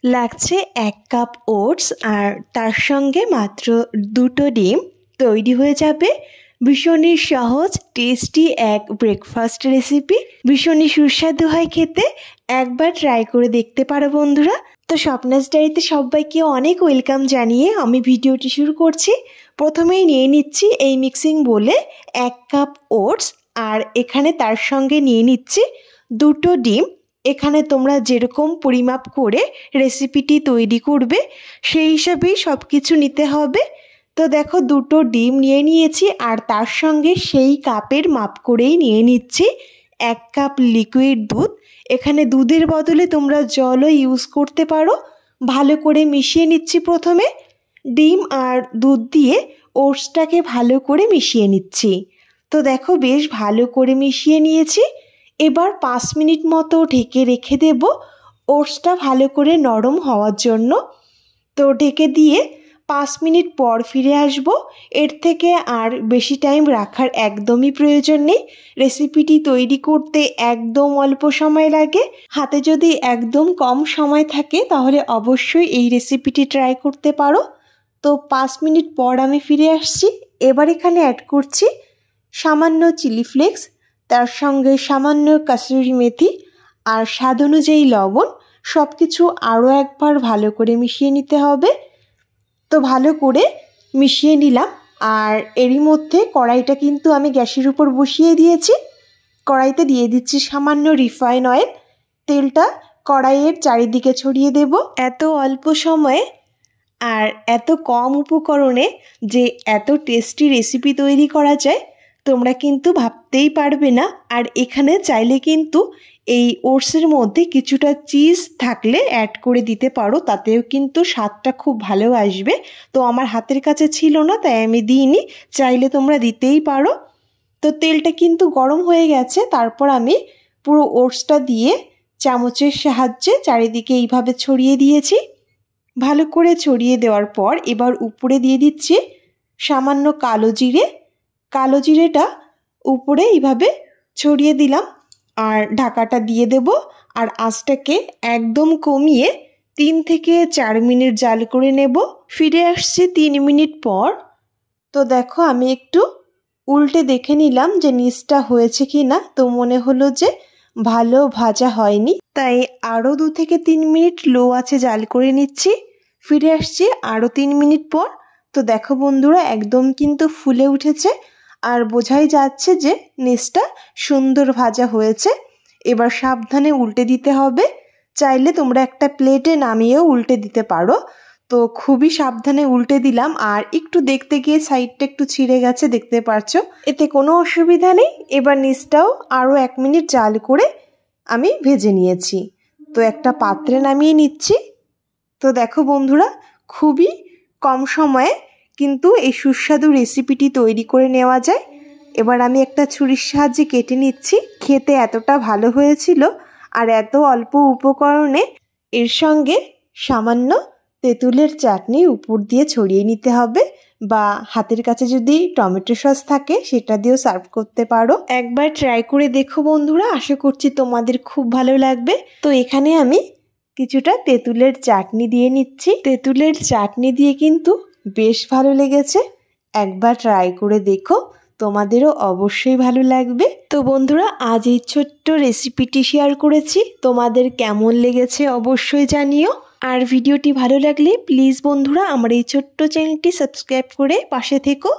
লাগছে 1 cup oats আর তার সঙ্গে মাত্র 2টো ডিম। তৈরি হয়ে যাবে ভীষণই সহজ টেস্টি এক ব্রেকফাস্ট রেসিপি। ভীষণই সুস্বাদু হয় খেতে, একবার ট্রাই করে দেখতে পারো বন্ধুরা। তো স্বপ্নাস ডায়েরিতে সবাইকে অনেক ওয়েলকাম জানিয়ে আমি ভিডিওটি শুরু করছি। প্রথমেই নিয়ে নিচ্ছি এই মিক্সিং বোলে 1 কাপ ওটস আর এখানে তার সঙ্গে নিয়ে নিচ্ছি 2টো ডিম। এখানে তোমরা যেরকম পরিমাপ করে রেসিপিটি তৈরি করবে সেই হিসাবেই সব কিছু নিতে হবে। তো দেখো 2টো ডিম নিয়ে নিয়েছি আর তার সঙ্গে সেই কাপের মাপ করেই নিয়ে নিচ্ছি 1 কাপ লিকুইড দুধ। এখানে দুধের বদলে তোমরা জলও ইউজ করতে পারো। ভালো করে মিশিয়ে নিচ্ছি। প্রথমে ডিম আর দুধ দিয়ে ওটসটাকে ভালো করে মিশিয়ে নিচ্ছি। তো দেখো বেশ ভালো করে মিশিয়ে নিয়েছি। এবার 5 মিনিট মতো ঢেকে রেখে দেব ওটসটা ভালো করে নরম হওয়ার জন্য। তো ঢেকে দিয়ে 5 মিনিট পর ফিরে আসব। এর থেকে আর বেশি টাইম রাখার একদমই প্রয়োজন নেই। রেসিপিটি তৈরি করতে একদম অল্প সময় লাগে। হাতে যদি একদম কম সময় থাকে তাহলে অবশ্যই এই রেসিপিটি ট্রাই করতে পারো। তো 5 মিনিট পর আমি ফিরে আসছি। এবার এখানে অ্যাড করছি সামান্য চিলি ফ্লেক্স, তার সঙ্গে সামান্য কাসুরি মেথি আর স্বাদ অনুযায়ী লবণ। সব কিছু আরও একবার ভালো করে মিশিয়ে নিতে হবে। তো ভালো করে মিশিয়ে নিলাম আর এরই মধ্যে কড়াইটা কিন্তু আমি গ্যাসের উপর বসিয়ে দিয়েছি। কড়াইতে দিয়ে দিচ্ছি সামান্য রিফাইন অয়েল। তেলটা কড়াইয়ের চারিদিকে ছড়িয়ে দেব। এত অল্প সময়ে আর এত কম উপকরণে যে এত টেস্টি রেসিপি তৈরি করা যায় তোমরা কিন্তু ভাবতেই পারবে না। আর এখানে চাইলে কিন্তু এই ওটসের মধ্যে কিছুটা চিজ থাকলে অ্যাড করে দিতে পারো, তাতেও কিন্তু স্বাদটা খুব ভালো আসবে। তো আমার হাতের কাছে ছিল না তাই আমি দিইনি, চাইলে তোমরা দিতেই পারো। তো তেলটা কিন্তু গরম হয়ে গেছে। তারপর আমি পুরো ওটসটা দিয়ে চামচের সাহায্যে চারিদিকে এইভাবে ছড়িয়ে দিয়েছি। ভালো করে ছড়িয়ে দেওয়ার পর এবার উপরে দিয়ে দিচ্ছি সামান্য কালো জিরে। কালো জিরেটা উপরে এইভাবে ছড়িয়ে দিলাম আর ঢাকাটা দিয়ে দেব। আর আঁচটাকে একদম কমিয়ে 3 থেকে 4 মিনিট জাল করে নেব। ফিরে আসছি 3 মিনিট পর। তো দেখো আমি একটু উল্টে দেখে নিলাম যে নিচটা হয়েছে কি না। তো মনে হলো যে ভালো ভাজা হয়নি, তাই আরও 2 থেকে 3 মিনিট লো আছে জাল করে নিচ্ছি। ফিরে আসছি আরও 3 মিনিট পর। তো দেখো বন্ধুরা একদম কিন্তু ফুলে উঠেছে আর বোঝাই যাচ্ছে যে নিচটা সুন্দর ভাজা হয়েছে। এবার সাবধানে উল্টে দিতে হবে। চাইলে তোমরা একটা প্লেটে নামিয়েও উল্টে দিতে পারো। তো খুবই সাবধানে উল্টে দিলাম আর একটু দেখতে গিয়ে সাইডটা একটু ছিঁড়ে গেছে, দেখতে পারছো। এতে কোনো অসুবিধা নেই। এবার নিচটাও আরও 1 মিনিট জাল করে আমি ভেজে নিয়েছি। তো একটা পাত্রে নামিয়ে নিচ্ছি। তো দেখো বন্ধুরা খুবই কম সময়ে কিন্তু এই সুস্বাদু রেসিপিটি তৈরি করে নেওয়া যায়। এবার আমি একটা ছুরির সাহায্যে কেটে নিচ্ছি। খেতে এতটা ভালো হয়েছিল আর এত অল্প উপকরণে এর সঙ্গে সামান্য তেঁতুলের চাটনি উপর দিয়ে ছড়িয়ে নিতে হবে, বা হাতের কাছে যদি টমেটো সস থাকে সেটা দিয়েও সার্ভ করতে পারো। একবার ট্রাই করে দেখো বন্ধুরা, আশা করছি তোমাদের খুব ভালো লাগবে। তো এখানে আমি কিছুটা তেঁতুলের চাটনি দিয়ে নিচ্ছি। তেঁতুলের চাটনি দিয়ে কিন্তু বেশ ভালো লেগেছে। একবার ট্রাই করে দেখো, তোমাদেরও অবশ্যই ভালো লাগবে। তো বন্ধুরা আজ এই ছোট্ট রেসিপিটি শেয়ার করেছি, তোমাদের কেমন লেগেছে অবশ্যই জানিও। আর ভিডিওটি ভালো লাগলে প্লিজ বন্ধুরা আমার এই ছোট্ট চ্যানেলটি সাবস্ক্রাইব করে পাশে থেকো।